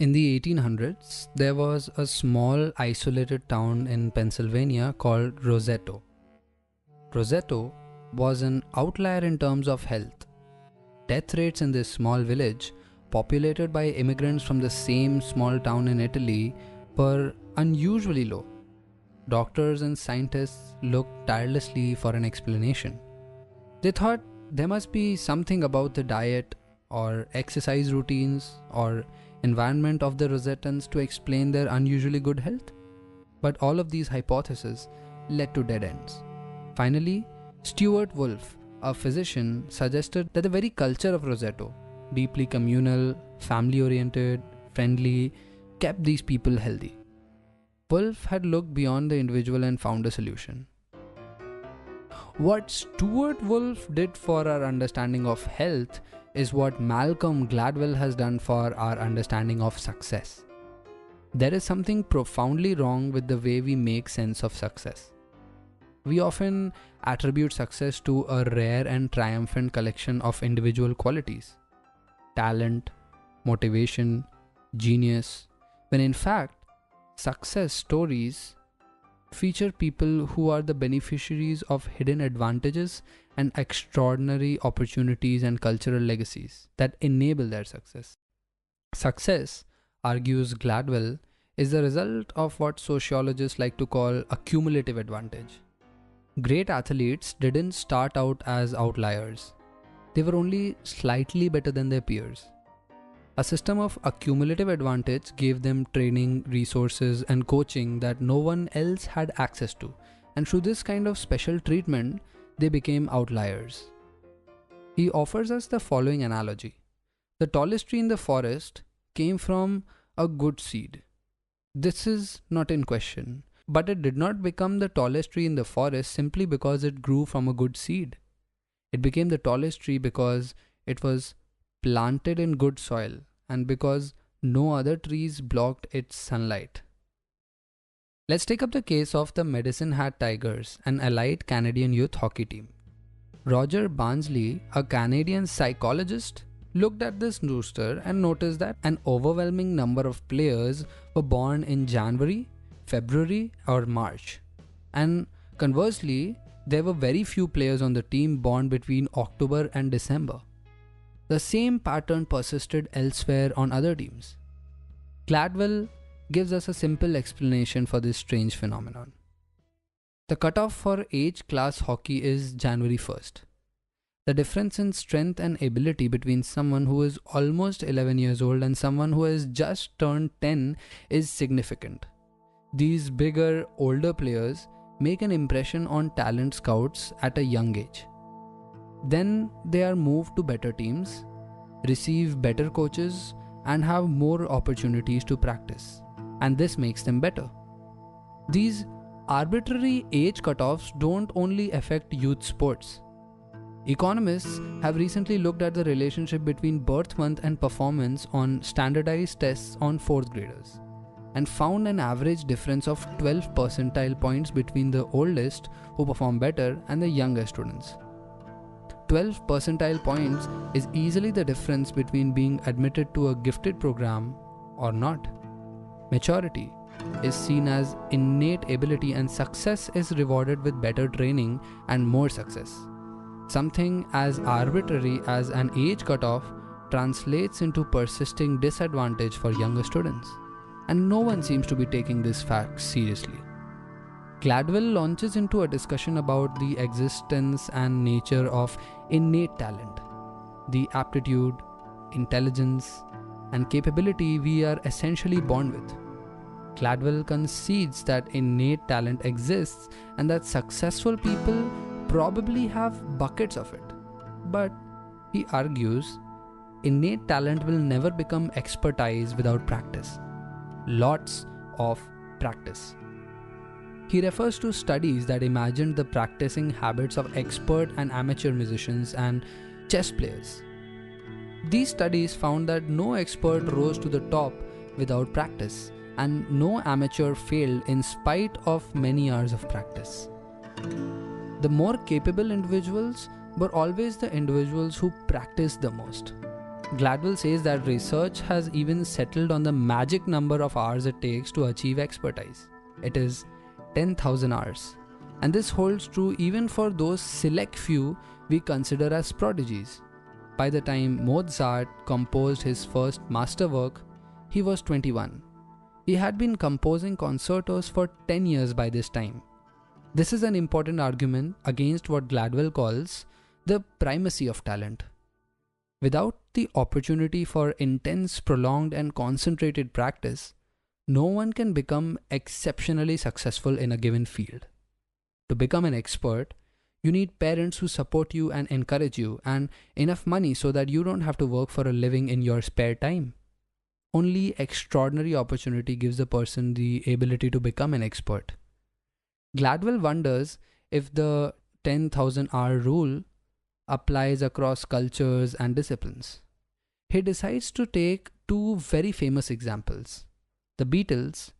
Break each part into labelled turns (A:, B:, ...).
A: In the 1800s, there was a small isolated town in Pennsylvania called Roseto. Roseto was an outlier in terms of health. Death rates in this small village, populated by immigrants from the same small town in Italy, were unusually low. Doctors and scientists looked tirelessly for an explanation. They thought there must be something about the diet or exercise routines or environment of the Rosetans to explain their unusually good health. But all of these hypotheses led to dead ends. Finally, Stuart Wolfe, a physician, suggested that the very culture of Roseto, deeply communal, family-oriented, friendly, kept these people healthy. Wolfe had looked beyond the individual and found a solution. What Stuart Wolfe did for our understanding of health is what Malcolm Gladwell has done for our understanding of success. There is something profoundly wrong with the way we make sense of success. We often attribute success to a rare and triumphant collection of individual qualities: talent, motivation, genius, when in fact, success stories feature people who are the beneficiaries of hidden advantages and extraordinary opportunities and cultural legacies that enable their success. Success, argues Gladwell, is the result of what sociologists like to call a cumulative advantage. Great athletes didn't start out as outliers. They were only slightly better than their peers. A system of accumulative advantage gave them training, resources, and coaching that no one else had access to, and through this kind of special treatment, they became outliers. He offers us the following analogy. The tallest tree in the forest came from a good seed. This is not in question, but it did not become the tallest tree in the forest simply because it grew from a good seed. It became the tallest tree because it was planted in good soil and because no other trees blocked its sunlight. Let's take up the case of the Medicine Hat Tigers, an elite Canadian youth hockey team. Roger Barnsley, a Canadian psychologist, looked at this rooster and noticed that an overwhelming number of players were born in January, February, or March. And conversely, there were very few players on the team born between October and December. The same pattern persisted elsewhere on other teams. Gladwell gives us a simple explanation for this strange phenomenon. The cutoff for age class hockey is January 1st. The difference in strength and ability between someone who is almost 11 years old and someone who has just turned 10 is significant. These bigger, older players make an impression on talent scouts at a young age. Then they are moved to better teams, receive better coaches, and have more opportunities to practice. And this makes them better. These arbitrary age cutoffs don't only affect youth sports. Economists have recently looked at the relationship between birth month and performance on standardized tests on 4th graders and found an average difference of 12 percentile points between the oldest who perform better and the younger students. 12 percentile points is easily the difference between being admitted to a gifted program or not. Maturity is seen as innate ability and success is rewarded with better training and more success. Something as arbitrary as an age cutoff translates into persisting disadvantage for younger students. And no one seems to be taking this fact seriously. Gladwell launches into a discussion about the existence and nature of innate talent, the aptitude, intelligence, and capability we are essentially born with. Gladwell concedes that innate talent exists and that successful people probably have buckets of it. But he argues, innate talent will never become expertise without practice. Lots of practice. He refers to studies that imagined the practicing habits of expert and amateur musicians and chess players. These studies found that no expert rose to the top without practice, and no amateur failed in spite of many hours of practice. The more capable individuals were always the individuals who practiced the most. Gladwell says that research has even settled on the magic number of hours it takes to achieve expertise. It is 10,000 hours. And this holds true even for those select few we consider as prodigies. By the time Mozart composed his first masterwork, he was 21. He had been composing concertos for 10 years by this time. This is an important argument against what Gladwell calls the primacy of talent. Without the opportunity for intense, prolonged, and concentrated practice, no one can become exceptionally successful in a given field. To become an expert, you need parents who support you and encourage you, and enough money so that you don't have to work for a living in your spare time. Only extraordinary opportunity gives a person the ability to become an expert. Gladwell wonders if the 10,000 hour rule applies across cultures and disciplines. He decides to take two very famous examples. The Beatles,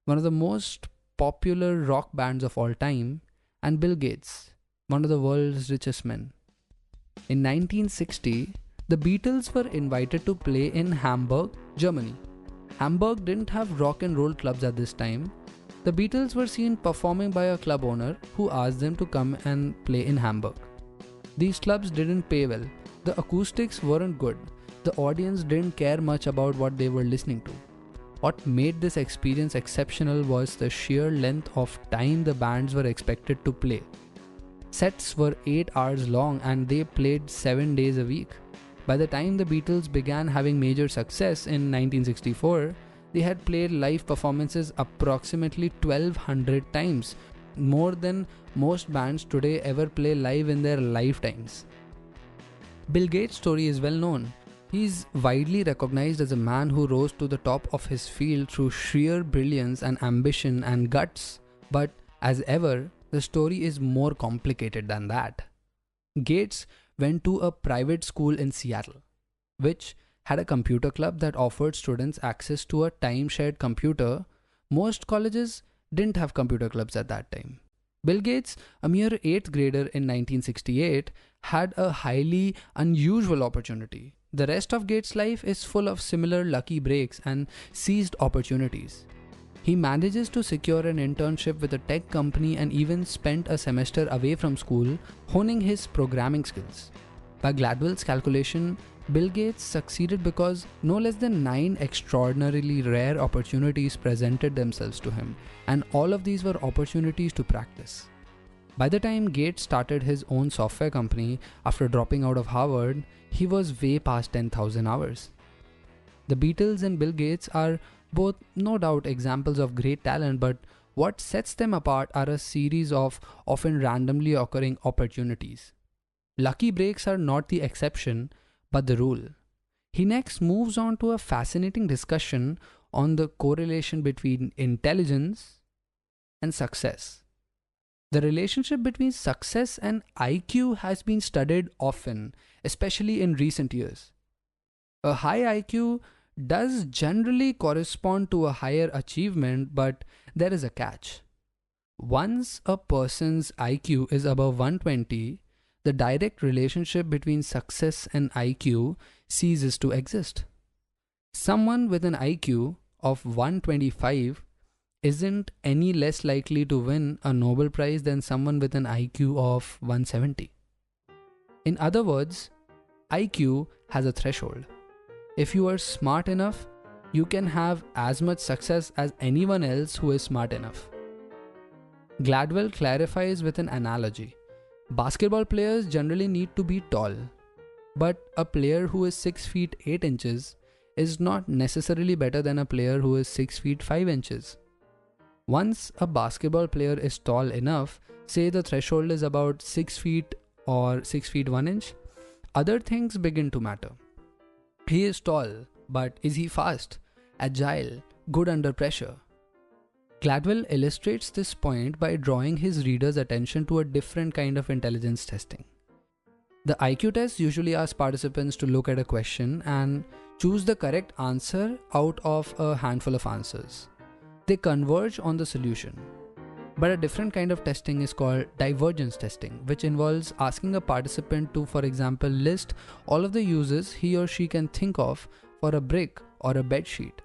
A: one of the most popular rock bands of all time, and Bill Gates, one of the world's richest men. In 1960, the Beatles were invited to play in Hamburg, Germany. Hamburg didn't have rock and roll clubs at this time. The Beatles were seen performing by a club owner who asked them to come and play in Hamburg. These clubs didn't pay well. The acoustics weren't good. The audience didn't care much about what they were listening to. What made this experience exceptional was the sheer length of time the bands were expected to play. Sets were 8 hours long and they played 7 days a week. By the time the Beatles began having major success in 1964, they had played live performances approximately 1,200 times, more than most bands today ever play live in their lifetimes. Bill Gates' story is well known. He is widely recognized as a man who rose to the top of his field through sheer brilliance and ambition and guts. But as ever, the story is more complicated than that. Gates went to a private school in Seattle, which had a computer club that offered students access to a time-shared computer. Most colleges didn't have computer clubs at that time. Bill Gates, a mere 8th grader in 1968, had a highly unusual opportunity. The rest of Gates' life is full of similar lucky breaks and seized opportunities. He manages to secure an internship with a tech company and even spent a semester away from school honing his programming skills. By Gladwell's calculation, Bill Gates succeeded because no less than 9 extraordinarily rare opportunities presented themselves to him, and all of these were opportunities to practice. By the time Gates started his own software company after dropping out of Harvard, he was way past 10,000 hours. The Beatles and Bill Gates are both no doubt examples of great talent, but what sets them apart are a series of often randomly occurring opportunities. Lucky breaks are not the exception, but the rule. He next moves on to a fascinating discussion on the correlation between intelligence and success. The relationship between success and IQ has been studied often, especially in recent years. A high IQ does generally correspond to a higher achievement, but there is a catch. Once a person's IQ is above 120, the direct relationship between success and IQ ceases to exist. Someone with an IQ of 125 isn't any less likely to win a Nobel Prize than someone with an IQ of 170. In other words, IQ has a threshold. If you are smart enough, you can have as much success as anyone else who is smart enough. Gladwell clarifies with an analogy. Basketball players generally need to be tall, but a player who is 6 feet 8 inches is not necessarily better than a player who is 6 feet 5 inches. Once a basketball player is tall enough, say the threshold is about 6 feet or 6 feet 1 inch, other things begin to matter. He is tall, but is he fast, agile, good under pressure? Gladwell illustrates this point by drawing his readers' attention to a different kind of intelligence testing. The IQ test usually asks participants to look at a question and choose the correct answer out of a handful of answers. They converge on the solution. But a different kind of testing is called divergence testing, which involves asking a participant to, for example, list all of the uses he or she can think of for a brick or a bed sheet.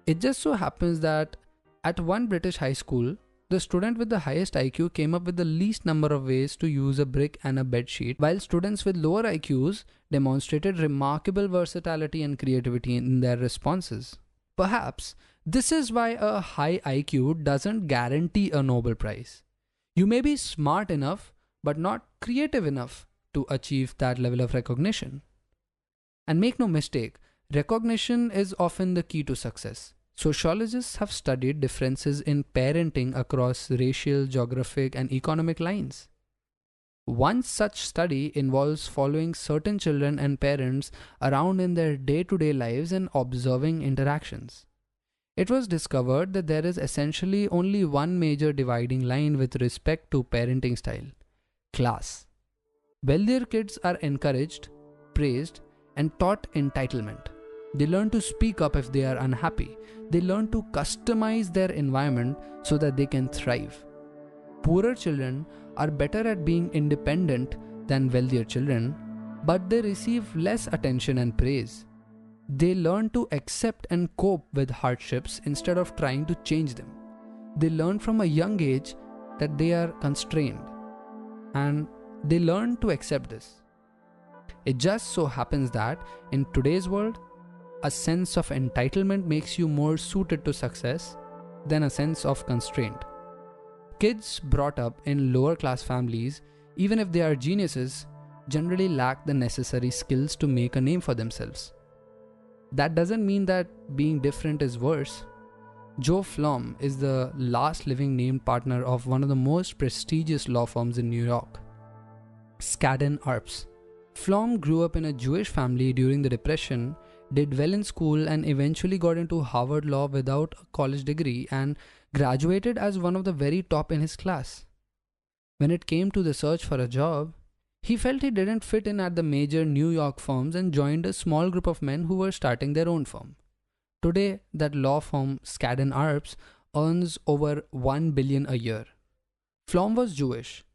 A: It just so happens that at one British high school, the student with the highest IQ came up with the least number of ways to use a brick and a bed sheet, while students with lower IQs demonstrated remarkable versatility and creativity in their responses. Perhaps this is why a high IQ doesn't guarantee a Nobel Prize. You may be smart enough, but not creative enough to achieve that level of recognition. And make no mistake, recognition is often the key to success. Sociologists have studied differences in parenting across racial, geographic, and economic lines. One such study involves following certain children and parents around in their day-to-day lives and observing interactions. It was discovered that there is essentially only one major dividing line with respect to parenting style: class. Wealthier kids are encouraged, praised, and taught entitlement. They learn to speak up if they are unhappy. They learn to customize their environment so that they can thrive. Poorer children are better at being independent than wealthier children, but they receive less attention and praise. They learn to accept and cope with hardships instead of trying to change them. They learn from a young age that they are constrained, and they learn to accept this. It just so happens that in today's world, a sense of entitlement makes you more suited to success than a sense of constraint. Kids brought up in lower class families, even if they are geniuses, generally lack the necessary skills to make a name for themselves. That doesn't mean that being different is worse. Joe Flom is the last living named partner of one of the most prestigious law firms in New York, Skadden Arps. Flom grew up in a Jewish family during the Depression, did well in school, and eventually got into Harvard Law without a college degree and graduated as one of the very top in his class. When it came to the search for a job, he felt he didn't fit in at the major New York firms and joined a small group of men who were starting their own firm. Today, that law firm, Skadden Arps, earns over $1 billion a year. Flom was Jewish.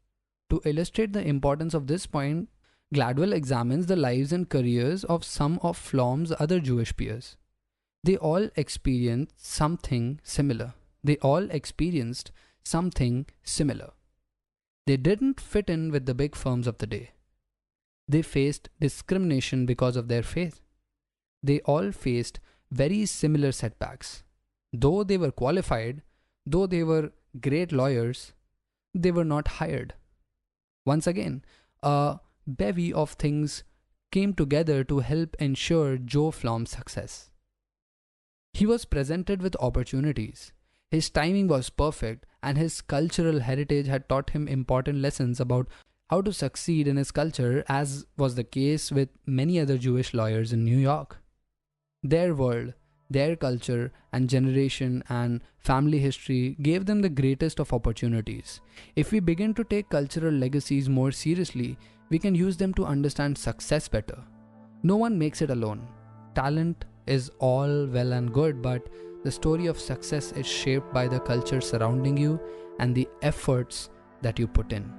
A: To illustrate the importance of this point, Gladwell examines the lives and careers of some of Flom's other Jewish peers. They all experienced something similar. They didn't fit in with the big firms of the day. They faced discrimination because of their faith. They all faced very similar setbacks. Though they were qualified, though they were great lawyers, they were not hired. Once again, a bevy of things came together to help ensure Joe Flom's success. He was presented with opportunities. His timing was perfect, and his cultural heritage had taught him important lessons about how to succeed in his culture, as was the case with many other Jewish lawyers in New York. Their world, their culture and generation and family history gave them the greatest of opportunities. If we begin to take cultural legacies more seriously, we can use them to understand success better. No one makes it alone. Talent is all well and good, but the story of success is shaped by the culture surrounding you and the efforts that you put in.